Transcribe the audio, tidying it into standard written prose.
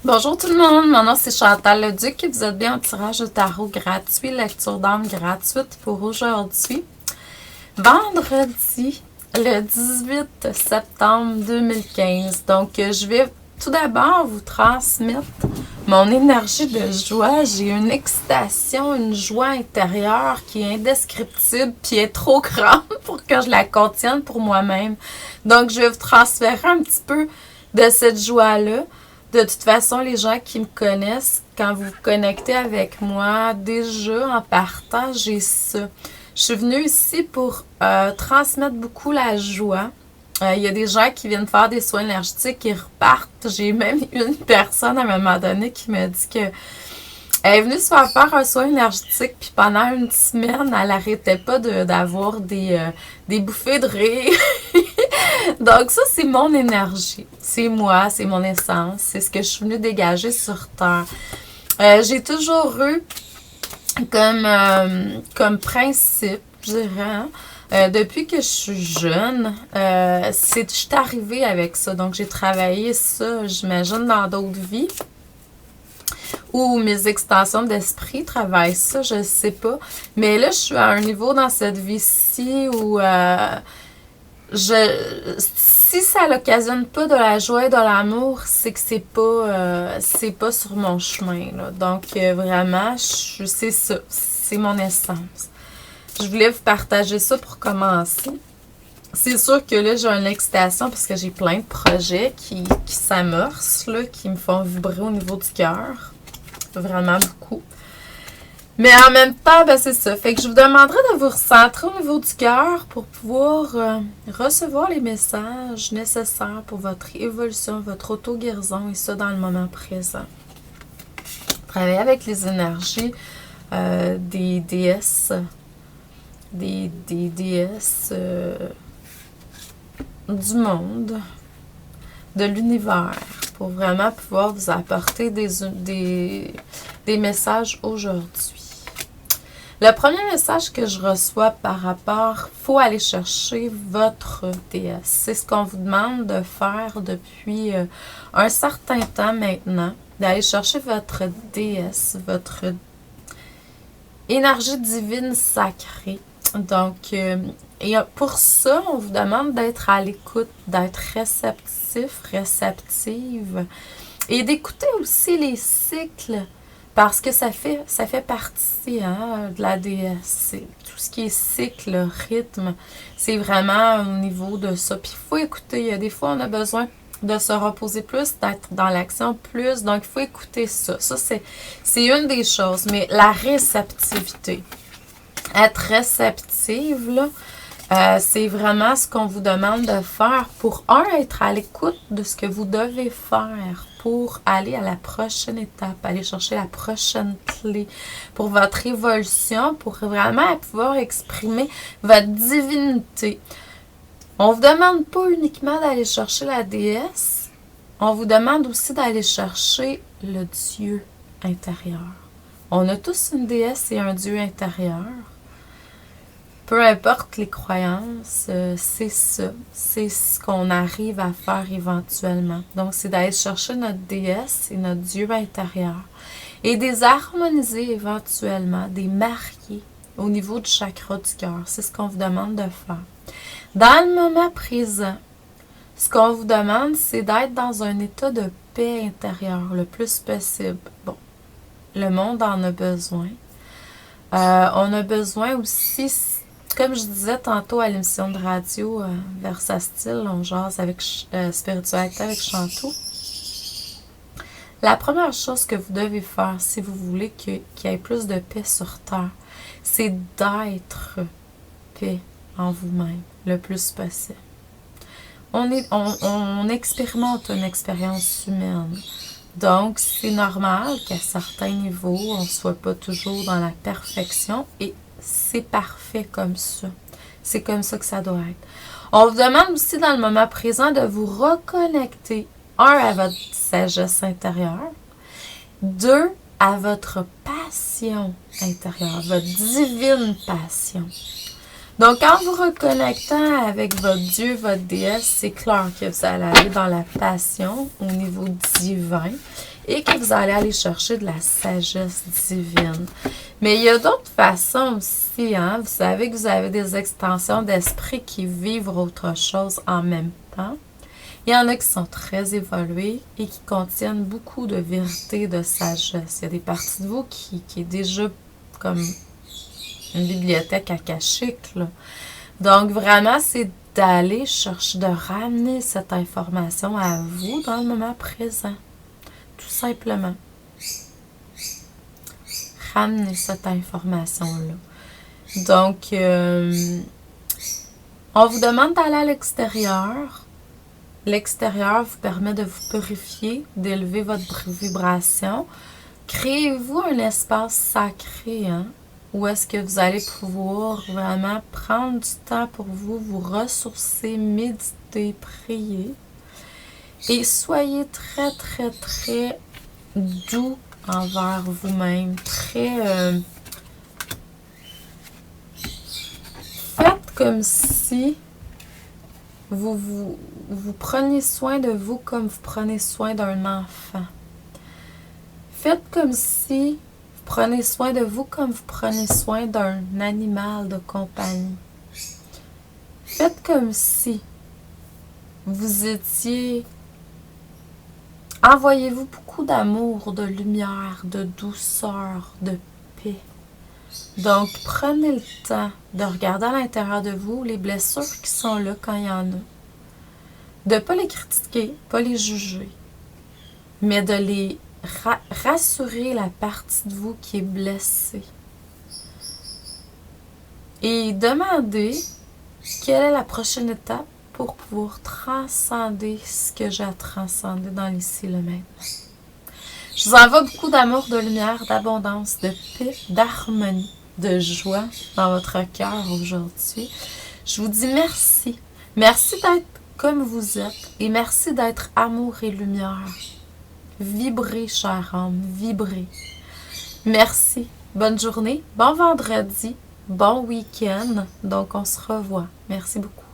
Bonjour tout le monde, mon nom c'est Chantal Leduc et vous êtes bien au tirage de tarot gratuit, lecture d'âme gratuite pour aujourd'hui, vendredi, le 18 septembre 2015. Donc, je vais tout d'abord vous transmettre mon énergie de joie. J'ai une excitation, une joie intérieure qui est indescriptible puis est trop grande pour que je la contienne pour moi-même. Donc, je vais vous transférer un petit peu de cette joie-là. De toute façon, les gens qui me connaissent, quand vous vous connectez avec moi, déjà en partant, j'ai ça. Je suis venue ici pour transmettre beaucoup la joie. Il y a des gens qui viennent faire des soins énergétiques et repartent. J'ai même une personne à un moment donné qui m'a dit que elle est venue se faire un soin énergétique, puis pendant une semaine, elle n'arrêtait pas d'avoir des bouffées de rire. Donc ça, c'est mon énergie. C'est moi, c'est mon essence. C'est ce que je suis venue dégager sur Terre. J'ai toujours eu comme principe, je dirais, depuis que je suis jeune, je suis arrivée avec ça. Donc j'ai travaillé ça, j'imagine, dans d'autres vies. Ou mes extensions d'esprit travaillent ça, je ne sais pas. Mais là, je suis à un niveau dans cette vie-ci où si ça l'occasionne pas de la joie et de l'amour, c'est que c'est pas sur mon chemin, là. Donc, vraiment, c'est ça. C'est mon essence. Je voulais vous partager ça pour commencer. C'est sûr que là, j'ai une excitation parce que j'ai plein de projets qui s'amorcent, là, qui me font vibrer au niveau du cœur. Vraiment beaucoup. Mais en même temps, ben c'est ça. Fait que je vous demanderai de vous recentrer au niveau du cœur pour pouvoir recevoir les messages nécessaires pour votre évolution, votre auto-guérison et ça dans le moment présent. Travailler avec les énergies des déesses, des déesses du monde, de l'univers, pour vraiment pouvoir vous apporter des messages aujourd'hui. Le premier message que je reçois par rapport, il faut aller chercher votre déesse. C'est ce qu'on vous demande de faire depuis un certain temps maintenant, d'aller chercher votre déesse, votre énergie divine sacrée. Donc, et pour ça, on vous demande d'être à l'écoute, d'être réceptif, réceptive et d'écouter aussi les cycles. Parce que ça fait partie de la déesse. Tout ce qui est cycle, rythme, c'est vraiment au niveau de ça. Puis il faut écouter. Il y a des fois, on a besoin de se reposer plus, d'être dans l'action plus. Donc, il faut écouter ça. Ça, c'est une des choses. Mais la réceptivité. Être réceptive, là, c'est vraiment ce qu'on vous demande de faire pour, être à l'écoute de ce que vous devez faire pour aller à la prochaine étape, aller chercher la prochaine clé pour votre évolution, pour vraiment pouvoir exprimer votre divinité. On ne vous demande pas uniquement d'aller chercher la déesse, on vous demande aussi d'aller chercher le Dieu intérieur. On a tous une déesse et un Dieu intérieur. Peu importe les croyances, c'est ça. C'est ce qu'on arrive à faire éventuellement. Donc, c'est d'aller chercher notre déesse et notre Dieu intérieur et des harmoniser éventuellement, des marier au niveau du chakra du cœur. C'est ce qu'on vous demande de faire. Dans le moment présent, ce qu'on vous demande, c'est d'être dans un état de paix intérieure le plus possible. Bon, le monde en a besoin. On a besoin aussi, comme je disais tantôt à l'émission de radio Versastile, on jase avec Spiritualité avec Chantou. La première chose que vous devez faire si vous voulez qu'il y ait plus de paix sur Terre, c'est d'être paix en vous-même le plus possible. On expérimente une expérience humaine. Donc, c'est normal qu'à certains niveaux, on ne soit pas toujours dans la perfection et c'est parfait comme ça. C'est comme ça que ça doit être. On vous demande aussi dans le moment présent de vous reconnecter, à votre sagesse intérieure, 2, à votre passion intérieure, votre divine passion. Donc, en vous reconnectant avec votre Dieu, votre déesse, c'est clair que vous allez aller dans la passion au niveau divin et que vous allez aller chercher de la sagesse divine. Mais il y a d'autres façons aussi, hein. Vous savez que vous avez des extensions d'esprit qui vivent autre chose en même temps. Il y en a qui sont très évoluées et qui contiennent beaucoup de vérité, de sagesse. Il y a des parties de vous qui est déjà comme une bibliothèque akashique, là. Donc, vraiment, c'est d'aller chercher, de ramener cette information à vous dans le moment présent. Tout simplement. Ramener cette information-là. Donc, on vous demande d'aller à l'extérieur. L'extérieur vous permet de vous purifier, d'élever votre vibration. Créez-vous un espace sacré, hein, où est-ce que vous allez pouvoir vraiment prendre du temps pour vous, vous ressourcer, méditer, prier. Et soyez très, très, très doux envers vous-même. Très... faites comme si vous prenez soin de vous comme vous prenez soin d'un enfant. Faites comme si vous prenez soin de vous comme vous prenez soin d'un animal de compagnie. Faites comme si vous étiez... Envoyez-vous beaucoup d'amour, de lumière, de douceur, de paix. Donc, prenez le temps de regarder à l'intérieur de vous les blessures qui sont là quand il y en a. De ne pas les critiquer, pas les juger, mais de les rassurer la partie de vous qui est blessée. Et demandez quelle est la prochaine étape pour pouvoir transcender ce que j'ai à transcender dans l'ici et le maintenant. Je vous envoie beaucoup d'amour, de lumière, d'abondance, de paix, d'harmonie, de joie dans votre cœur aujourd'hui. Je vous dis merci. Merci d'être comme vous êtes et merci d'être amour et lumière. Vibrez, chère âme, vibrez. Merci. Bonne journée, bon vendredi, bon week-end. Donc, on se revoit. Merci beaucoup.